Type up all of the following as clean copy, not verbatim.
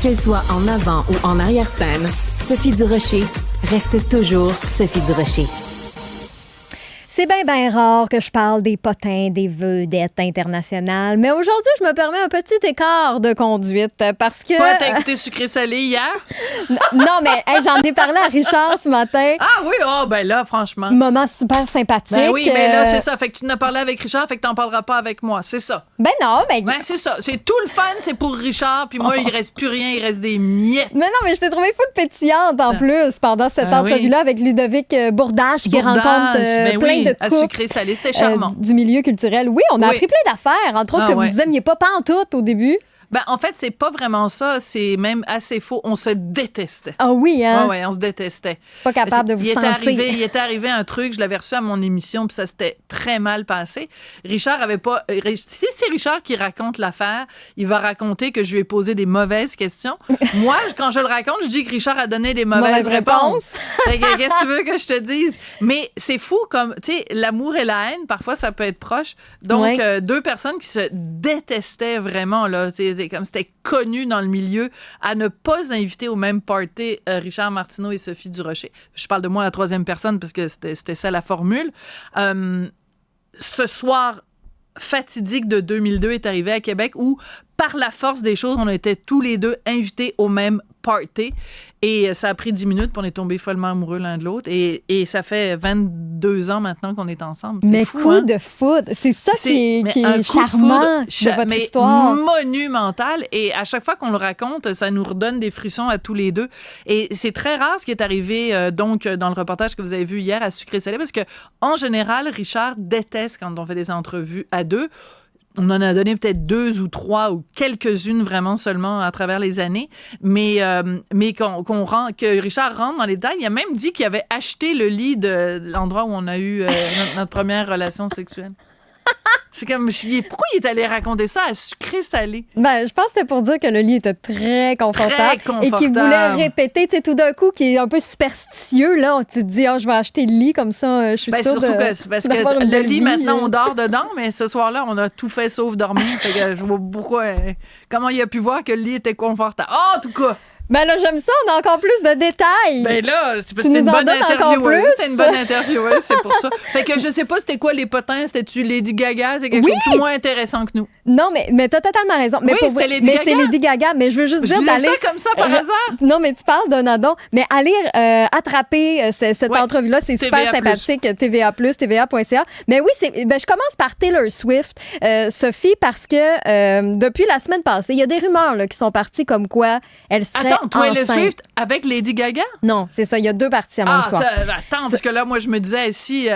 Qu'elle soit en avant ou en arrière-scène, Sophie Durocher reste toujours Sophie Durocher. C'est bien rare que je parle des potins, des vedettes internationales, mais aujourd'hui, je me permets un petit écart de conduite parce que... Quoi, t'as écouté Sucré-Salé hier? Non, mais j'en ai parlé à Richard ce matin. Ah oui, ben là, franchement. Moment super sympathique. Ben oui, mais là, c'est ça. Fait que tu n'as parlé avec Richard, fait que t'en parleras pas avec moi. C'est ça. Ben non, mais... Ben c'est ça. C'est tout le fun, c'est pour Richard, puis moi, il reste plus rien, il reste des miettes. Mais non, mais je t'ai trouvé full pétillante en plus pendant cette entrevue-là avec Ludovic Bourdache qui rencontre plein de à couples. Sucré-Salé, c'était charmant. Du milieu culturel. Oui, on a appris plein d'affaires, entre autres que vous aimiez pas pantoute au début. Ben, en fait, c'est pas vraiment ça. C'est même assez faux. On se détestait. Ah oui, hein? Oui, on se détestait. Pas capable de vous sentir. Il était arrivé un truc, je l'avais reçu à mon émission, puis ça s'était très mal passé. Richard avait pas... Si c'est Richard qui raconte l'affaire, il va raconter que je lui ai posé des mauvaises questions. Moi, quand je le raconte, je dis que Richard a donné des mauvaises réponses. Qu'est-ce que tu veux que je te dise? Mais c'est fou comme, tu sais, l'amour et la haine, parfois, ça peut être proche. Donc, deux personnes qui se détestaient vraiment, là, comme c'était connu dans le milieu, à ne pas inviter au même party Richard Martineau et Sophie Durocher. Je parle de moi à la troisième personne parce que c'était ça la formule. Ce soir fatidique de 2002 est arrivé à Québec où, par la force des choses, on était tous les deux invités au même party. Et ça a pris 10 minutes, puis on est tombés follement amoureux l'un de l'autre. Et ça fait 22 ans maintenant qu'on est ensemble. C'est fou, coup de foudre, c'est ça qui est charmant de votre histoire. Monumental. Et à chaque fois qu'on le raconte, ça nous redonne des frissons à tous les deux. Et c'est très rare ce qui est arrivé donc dans le reportage que vous avez vu hier à Sucré-Salé, parce que en général, Richard déteste quand on fait des entrevues à deux. On en a donné peut-être 2 ou 3 ou quelques-unes vraiment seulement à travers les années. Mais que Richard rentre dans les détails, il a même dit qu'il avait acheté le lit de l'endroit où on a eu notre première relation sexuelle. C'est comme, pourquoi il est allé raconter ça à Sucré-Salé? Ben, je pense que c'était pour dire que le lit était très confortable. Et qu'il voulait répéter, tu sais, tout d'un coup, qui est un peu superstitieux, là. Tu te dis, je vais acheter le lit, comme ça, je suis sûre surtout de... que parce que le lit, maintenant, on dort dedans, mais ce soir-là, on a tout fait sauf dormir. Fait que je vois pourquoi... comment il a pu voir que le lit était confortable? En tout cas... Ben là, j'aime ça, on a encore plus de détails. Ben là, c'est une bonne interview. C'est une bonne interview, c'est pour ça. Fait que je sais pas c'était quoi les potins, c'était-tu Lady Gaga, c'est quelque chose de plus moins intéressant que nous. Non, mais t'as totalement raison. Mais c'était Lady Gaga. C'est Lady Gaga, mais je veux juste dire d'aller... ça comme ça par hasard. Non, mais tu parles d'un addon, mais aller attraper cette entrevue-là, c'est super sympathique, TVA+, TVA.ca. Mais oui, je commence par Taylor Swift, Sophie, parce que depuis la semaine passée, il y a des rumeurs là, qui sont parties comme quoi elle serait Taylor Swift avec Lady Gaga? Non, c'est ça. Il y a 2 parties à mon histoire. Attends, parce que là, moi, je me disais, si...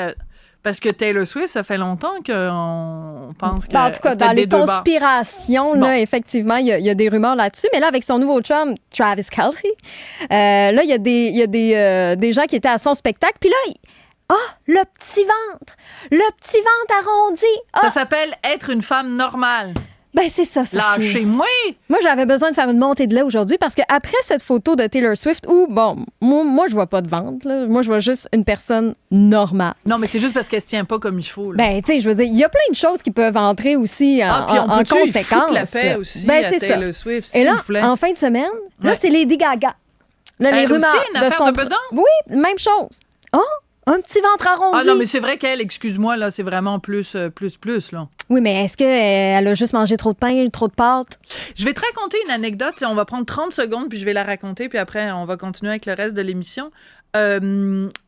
parce que Taylor Swift, ça fait longtemps qu'on pense que... en tout cas, dans les conspirations, là, effectivement, il y a des rumeurs là-dessus. Mais là, avec son nouveau chum, Travis Kelce, là, il y a des gens qui étaient à son spectacle. Puis là, le petit ventre! Le petit ventre arrondi! Ça s'appelle être une femme normale. Ben, c'est ça, Sophie. Lâchez-moi! Moi, j'avais besoin de faire une montée de lait aujourd'hui parce qu'après cette photo de Taylor Swift où, moi, je vois pas de ventre, là. Moi, je vois juste une personne normale. Non, mais c'est juste parce qu'elle se tient pas comme il faut, là. Ben, tu sais, je veux dire, il y a plein de choses qui peuvent entrer aussi en conséquence. La paix aussi à Taylor Swift, s'il vous plaît. Et là, en fin de semaine, là, c'est Lady Gaga. Là, les rumeurs aussi, une affaire de bedon? Oui, même chose. Un petit ventre arrondi. Ah non, mais c'est vrai qu'elle, excuse-moi, là, c'est vraiment plus, là. Oui, mais est-ce qu'elle a juste mangé trop de pain, trop de pâtes? Je vais te raconter une anecdote. On va prendre 30 secondes, puis je vais la raconter, puis après, on va continuer avec le reste de l'émission.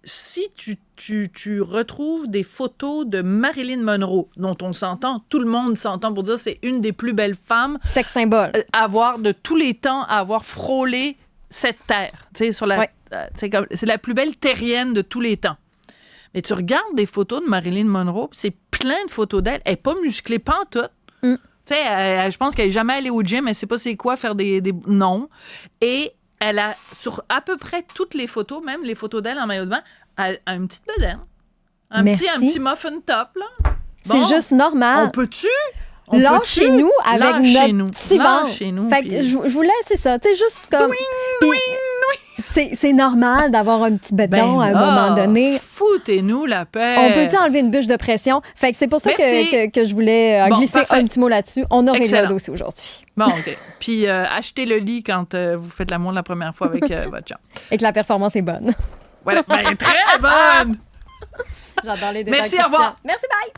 Si tu retrouves des photos de Marilyn Monroe, dont on s'entend, tout le monde s'entend pour dire c'est une des plus belles femmes... Sex symbole. De tous les temps, à avoir frôlé cette terre. Tu sais, sur la... c'est la plus belle terrienne de tous les temps. Mais tu regardes des photos de Marilyn Monroe, c'est plein de photos d'elle. Elle n'est pas musclée pantoute. Tu sais, je pense qu'elle n'est jamais allée au gym, elle ne sait pas c'est quoi faire des... Non. Et elle a, sur à peu près toutes les photos, même les photos d'elle en maillot de bain, elle a une petite bedaine. Un petit muffin top, là. Bon, c'est juste normal. On peut-tu? Lâchez-nous avec notre petit ventre. Lâchez-nous. Fait que je vous laisse, c'est ça. Tu sais, juste comme... C'est normal d'avoir un petit bedon à un là, moment donné. Foutez-nous la paix. On peut-tu enlever une bûche de pression? Fait que c'est pour ça que je voulais glisser parfait. un petit mot là-dessus. On a réglé le Excellent. dossier aujourd'hui. Bon, OK. Puis achetez le lit quand vous faites l'amour la première fois avec votre chum. Et que la performance est bonne. Voilà, ben, très bonne! J'adore les détails. Merci, au revoir. Merci, bye!